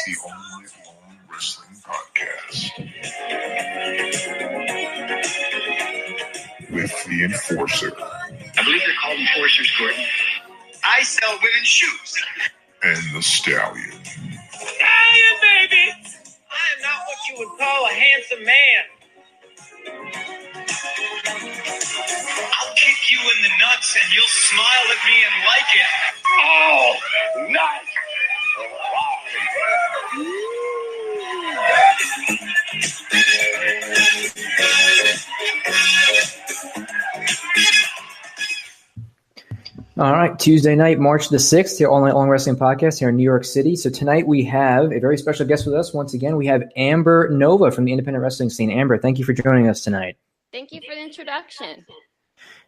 It's the Only Long Wrestling Podcast with the Enforcer. I believe they're called enforcers, Gordon. I sell women's shoes. And the Stallion. Stallion, baby! I am not what you would call a handsome man. I'll kick you in the nuts and you'll smile at me and like it. Oh, nice! All right, Tuesday night, March the 6th, here All Night Long Wrestling Podcast here in New York City. So tonight we have a very special guest with us. Once again, we have Amber Nova from the independent wrestling scene. Amber, thank you for joining us tonight. Thank you for the introduction.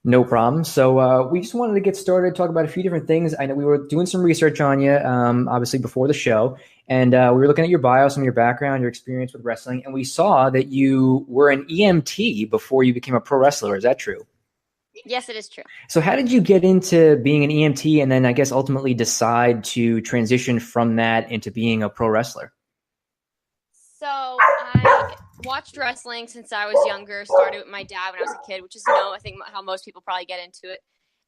No problem. So we just wanted to get started, talk about a few different things. I know we were doing some research on you, obviously, before the show. And we were looking at your bio, some of your background, your experience with wrestling. And we saw that you were an EMT before you became a pro wrestler. Is that true? Yes, it is true. So how did you get into being an EMT and then I guess ultimately decide to transition from that into being a pro wrestler? So I watched wrestling since I was younger, started with my dad when I was a kid, which is, I think how most people probably get into it.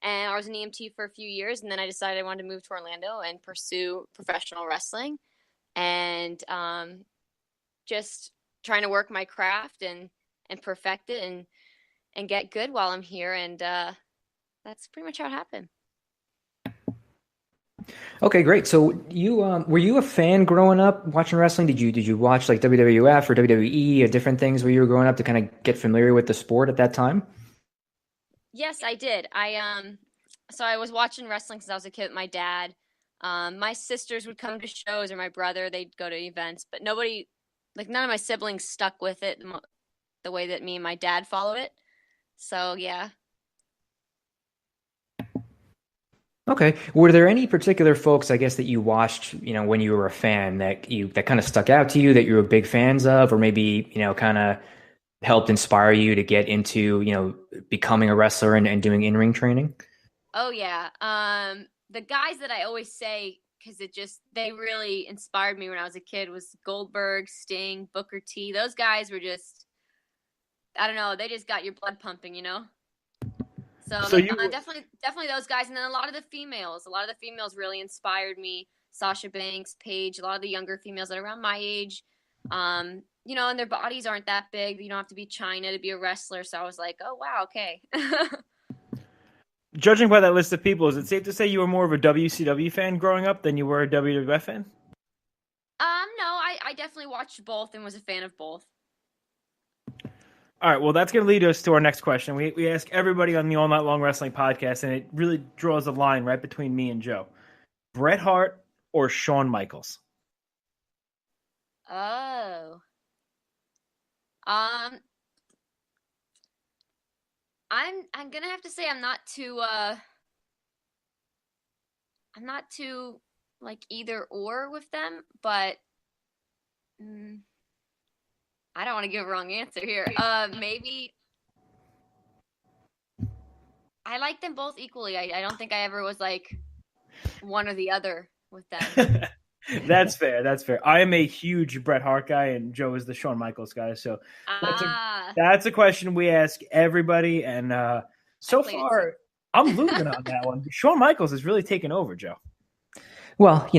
And I was an EMT for a few years, and then I decided I wanted to move to Orlando and pursue professional wrestling and just trying to work my craft and perfect it and get good while I'm here. And that's pretty much how it happened. Okay, great. So you were you a fan growing up watching wrestling? Did you watch like WWF or WWE or different things where you were growing up to kind of get familiar with the sport at that time? Yes, I did. So I was watching wrestling since I was a kid with my dad. My sisters would come to shows, or my brother, they'd go to events, but none of my siblings stuck with it the way that me and my dad followed it. So, yeah. Okay. Were there any particular folks, I guess, that you watched, when you were a fan that kind of stuck out to you that you were big fans of, or maybe, kind of helped inspire you to get into, becoming a wrestler and doing in-ring training? Oh, yeah. The guys that I always say, because they really inspired me when I was a kid, was Goldberg, Sting, Booker T. Those guys were just, I don't know, they just got your blood pumping, So definitely those guys. And then a lot of the females really inspired me. Sasha Banks, Paige, a lot of the younger females that are around my age, and their bodies aren't that big. You don't have to be China to be a wrestler. So I was like, oh, wow, okay. Judging by that list of people, is it safe to say you were more of a WCW fan growing up than you were a WWF fan? No, I definitely watched both and was a fan of both. All right, well, that's going to lead us to our next question. We ask everybody on the All Night Long Wrestling Podcast, and it really draws a line right between me and Joe. Bret Hart or Shawn Michaels? Oh. I'm going to have to say I'm not too like either or with them, but I don't want to give a wrong answer here. Maybe I like them both equally. I don't think I ever was like one or the other with them. That's fair. I am a huge Bret Hart guy, and Joe is the Shawn Michaels guy. So that's a question we ask everybody. And so far, I'm losing on that one. Shawn Michaels has really taken over, Joe. Well,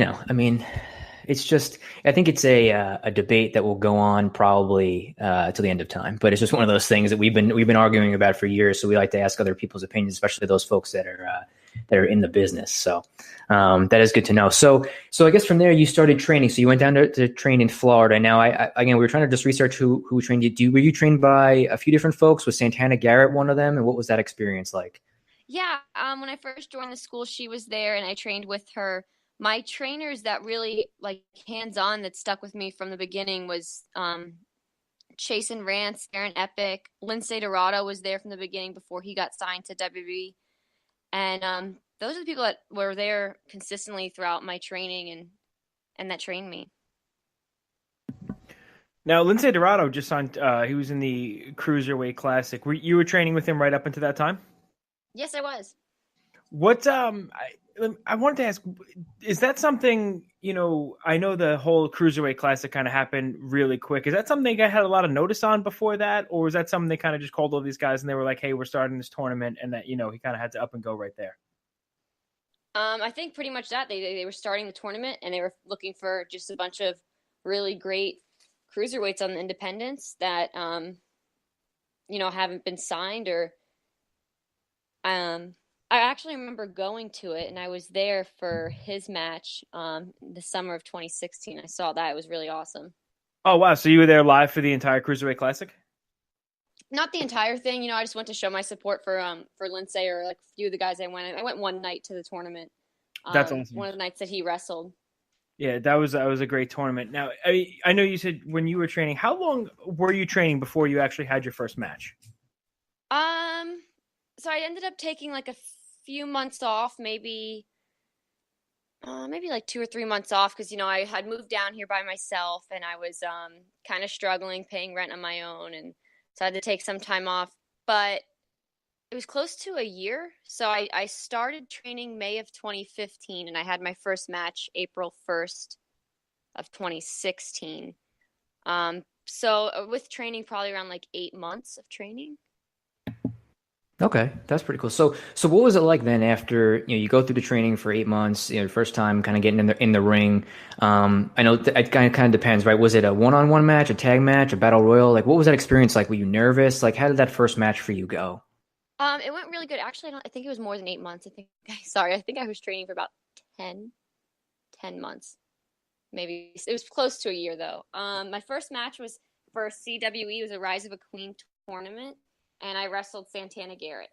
it's just, I think it's a debate that will go on probably till the end of time. But it's just one of those things that we've been arguing about for years. So we like to ask other people's opinions, especially those folks that are in the business. So that is good to know. So I guess from there you started training. So you went down to train in Florida. Now, again, we were trying to just research who trained you. Were you trained by a few different folks? Was Santana Garrett one of them? And what was that experience like? Yeah. When I first joined the school, she was there and I trained with her. My trainers that really like hands-on that stuck with me from the beginning was Chasen Rance, Aaron Epic, Lindsay Dorado was there from the beginning before he got signed to WWE. And those are the people that were there consistently throughout my training and that trained me. Now, Lindsay Dorado just signed, he was in the Cruiserweight Classic. You were training with him right up until that time? Yes, I was. What I wanted to ask, is that something, I know the whole Cruiserweight Classic kind of happened really quick. Is that something they had a lot of notice on before that? Or was that something they kind of just called all these guys and they were like, hey, we're starting this tournament, and that, he kind of had to up and go right there? I think pretty much that they were starting the tournament and they were looking for just a bunch of really great cruiserweights on the independents that, haven't been signed or, I actually remember going to it, and I was there for his match the summer of 2016. I saw that. It was really awesome. Oh, wow. So you were there live for the entire Cruiserweight Classic? Not the entire thing. I just went to show my support for Lindsay or like a few of the guys I went one night to the tournament. That's awesome. One of the nights that he wrestled. Yeah, that was a great tournament. Now, I know you said when you were training, how long were you training before you actually had your first match? So I ended up taking like a few months off, maybe like 2 or 3 months off because I had moved down here by myself and I was kind of struggling paying rent on my own, and so I had to take some time off. But it was close to a year, so I started training May of 2015, and I had my first match April 1st of 2016. So with training, probably around like 8 months of training. Okay, that's pretty cool. So what was it like then after you go through the training for 8 months, the first time kind of getting in the ring? I know it kind of depends, right? Was it a one-on-one match, a tag match, a battle royal? Like, what was that experience like? Were you nervous? Like, how did that first match for you go? It went really good. Actually, I think it was more than 8 months. I think I was training for about 10 months. Maybe it was close to a year though. My first match was for CWE. It was a Rise of a Queen tournament, and I wrestled Santana Garrett.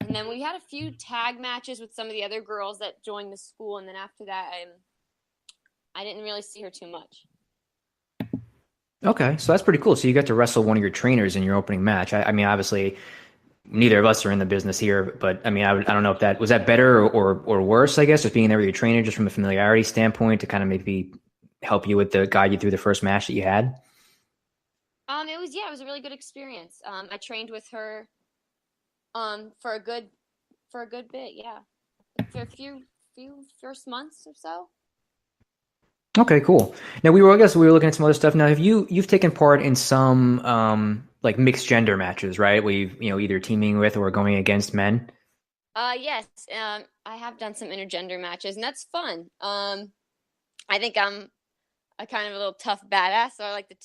And then we had a few tag matches with some of the other girls that joined the school, and then after that, I didn't really see her too much. Okay, so that's pretty cool. So you got to wrestle one of your trainers in your opening match. I mean, obviously, neither of us are in the business here, but I mean, I don't know if that was better or worse. I guess just being there with your trainer, just from a familiarity standpoint, to kind of maybe help you with the guide you through the first match that you had. It was a really good experience. I trained with her, for a good bit, yeah, for a few first months or so. Okay, cool. Now we were looking at some other stuff. Now, you've taken part in some like mixed gender matches, right? Where you've either teaming with or going against men. Yes. I have done some intergender matches, and that's fun. I think I'm a kind of a little tough badass, so I like to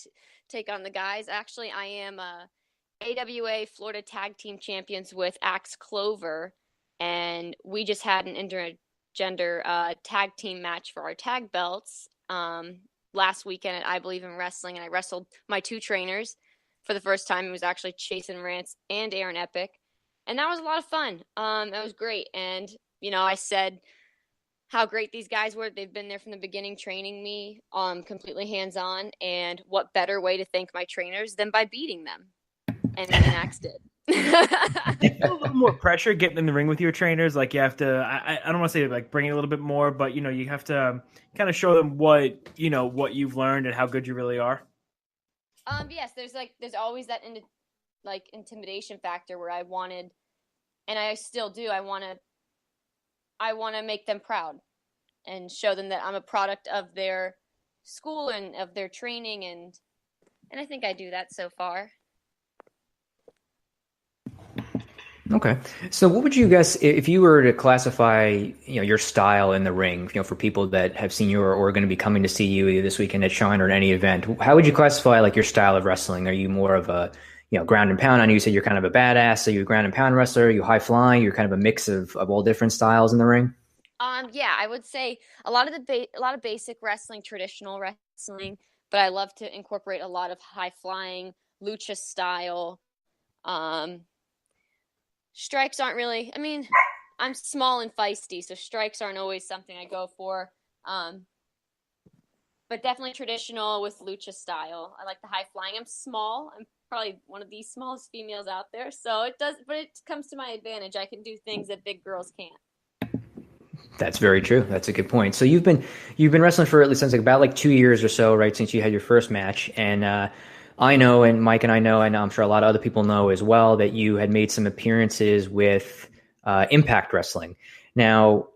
take on the guys. Actually, I am AWA Florida Tag Team Champions with Axe Clover, and we just had an intergender tag team match for our tag belts last weekend at I Believe in Wrestling, and I wrestled my two trainers for the first time. It was actually Chase and Rance and Aaron Epic, and that was a lot of fun. That was great, and I said how great these guys were. They've been there from the beginning training me completely hands-on, and what better way to thank my trainers than by beating them. And then Axe did. You feel a little more pressure getting in the ring with your trainers. Like you have to, I don't want to say like bring it a little bit more, but you have to kind of show them what you've learned and how good you really are. Yes, there's always that intimidation factor where I wanted, and I still do, I want to make them proud and show them that I'm a product of their school and of their training, and I think I do that so far. Okay. So what would you guys, if you were to classify, your style in the ring, for people that have seen you or are going to be coming to see you either this weekend at Shine or at any event, how would you classify like your style of wrestling? Are you more of a, ground and pound? I know you said you're kind of a badass. So you're a ground and pound wrestler, are you high flying? You're kind of a mix of all different styles in the ring? Yeah, I would say a lot of basic wrestling, traditional wrestling, but I love to incorporate a lot of high flying, lucha style. Strikes aren't really, I'm small and feisty, so strikes aren't always something I go for. But definitely traditional with lucha style. I like the high flying. I'm small. I'm probably one of the smallest females out there, so it comes to my advantage. I can do things that big girls can't. That's very true. That's a good point. So you've been wrestling for at least since about 2 years or so, right? Since you had your first match, and I know, and Mike and I know, and I'm sure a lot of other people know as well, that you had made some appearances with Impact Wrestling. Now,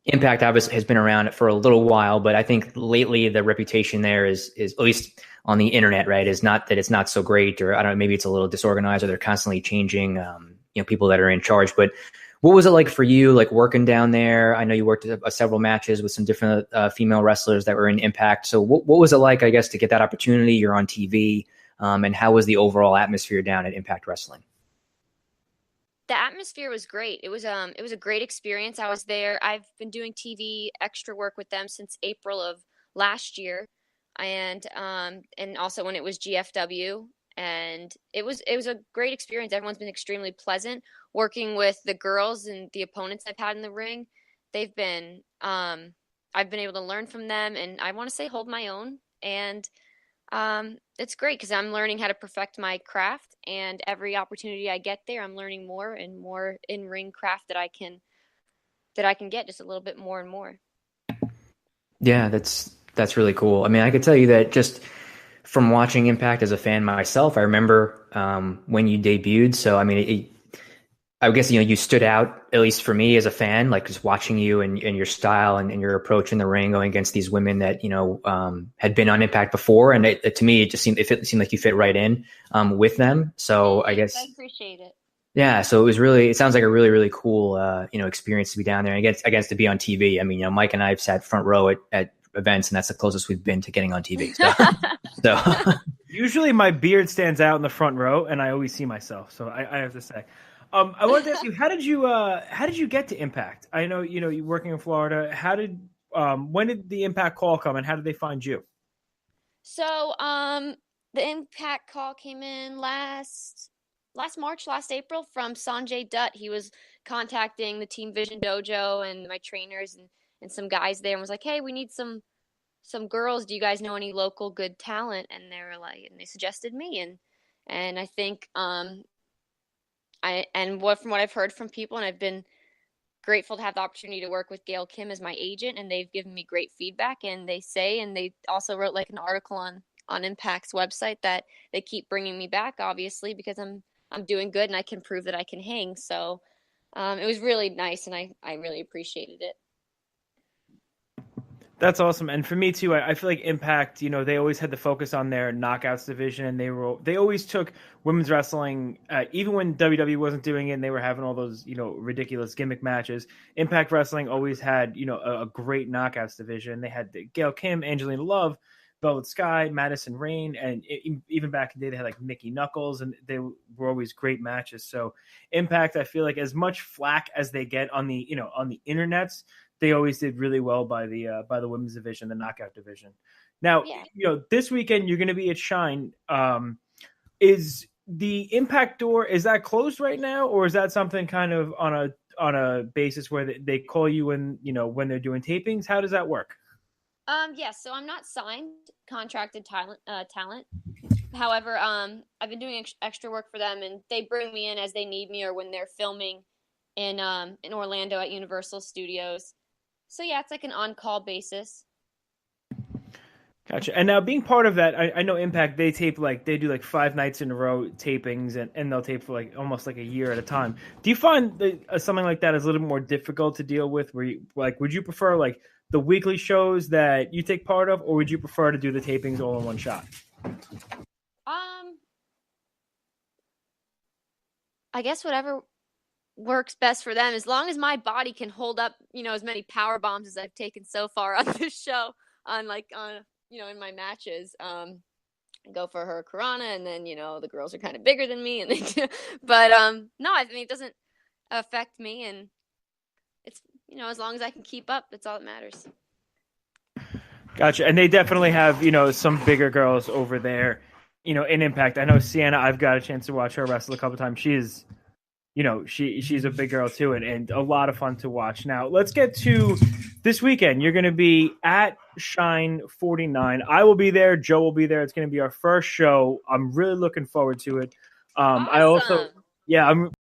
Impact obviously has been around for a little while, but I think lately the reputation there is at least on the internet, right, is not that it's not so great, or I don't know, maybe it's a little disorganized, or they're constantly changing, people that are in charge. But what was it like for you, like working down there? I know you worked several matches with some different female wrestlers that were in Impact. So what was it like, I guess, to get that opportunity? You're on TV, and how was the overall atmosphere down at Impact Wrestling? The atmosphere was great. It was a great experience. I was there. I've been doing TV extra work with them since April of last year, and also when it was GFW, and it was a great experience. Everyone's been extremely pleasant. Working with the girls and the opponents I've had in the ring, they've been I've been able to learn from them, and I want to say hold my own. And it's great because I'm learning how to perfect my craft, and every opportunity I get there, I'm learning more and more in-ring craft that I can get just a little bit more and more. Yeah, that's really cool. I mean, I could tell you that just from watching Impact as a fan myself, I remember when you debuted. So, I mean, I guess, you stood out, at least for me as a fan, like just watching you and your style and your approach in the ring going against these women that, had been on Impact before. And to me, it seemed like you fit right in with them. So I guess I appreciate it. Yeah. So it sounds like a really, really cool, experience to be down there. And I guess to be on TV. I mean, Mike and I have sat front row at events, and that's the closest we've been to getting on TV. So Usually my beard stands out in the front row and I always see myself. So I have to say. I wanted to ask you, how did you get to Impact? I know, you're working in Florida. When did the Impact call come, and how did they find you? So, the Impact call came in last April from Sanjay Dutt. He was contacting the Team Vision Dojo and my trainers and some guys there, and was like, "Hey, we need some girls. Do you guys know any local good talent?" And they suggested me, and I think, from what I've heard from people, and I've been grateful to have the opportunity to work with Gail Kim as my agent, and they've given me great feedback. And they also wrote like an article on Impact's website that they keep bringing me back, obviously, because I'm doing good and I can prove that I can hang. So it was really nice, and I really appreciated it. That's awesome. And for me too, I feel like Impact, they always had the focus on their knockouts division, and they always took women's wrestling, even when WWE wasn't doing it and they were having all those, ridiculous gimmick matches. Impact Wrestling always had, a great knockouts division. They had Gail Kim, Angelina Love, Velvet Sky, Madison Rayne, and even back in the day, they had like Mickey Knuckles, and they were always great matches. So Impact, I feel like, as much flack as they get on the, on the internets, they always did really well by the women's division, the knockout division. Now, this weekend you're going to be at Shine. Is the Impact door, is that closed right now, or is that something kind of on a basis where they call you when they're doing tapings? How does that work? Yes. So I'm not signed, contracted talent. However, I've been doing extra work for them, and they bring me in as they need me or when they're filming in Orlando at Universal Studios. So yeah, it's like an on-call basis. Gotcha. And now, being part of that, I know Impact, they do like 5 nights in a row tapings, and they'll tape for like almost like a year at a time. Do you find that something like that is a little bit more difficult to deal with? Where would you prefer like the weekly shows that you take part of, or would you prefer to do the tapings all in one shot? I guess whatever works best for them, as long as my body can hold up, as many power bombs as I've taken so far on this show, in my matches. Go for her Karana, and then the girls are kind of bigger than me, and but no, I mean, it doesn't affect me, and it's as long as I can keep up, that's all that matters. Gotcha. And they definitely have some bigger girls over there in Impact. I know Sienna, I've got a chance to watch her wrestle a couple times. She's she's a big girl too, and a lot of fun to watch. Now, let's get to this weekend. You're going to be at Shine 49. I will be there. Joe will be there. It's going to be our first show. I'm really looking forward to it. Awesome. I'm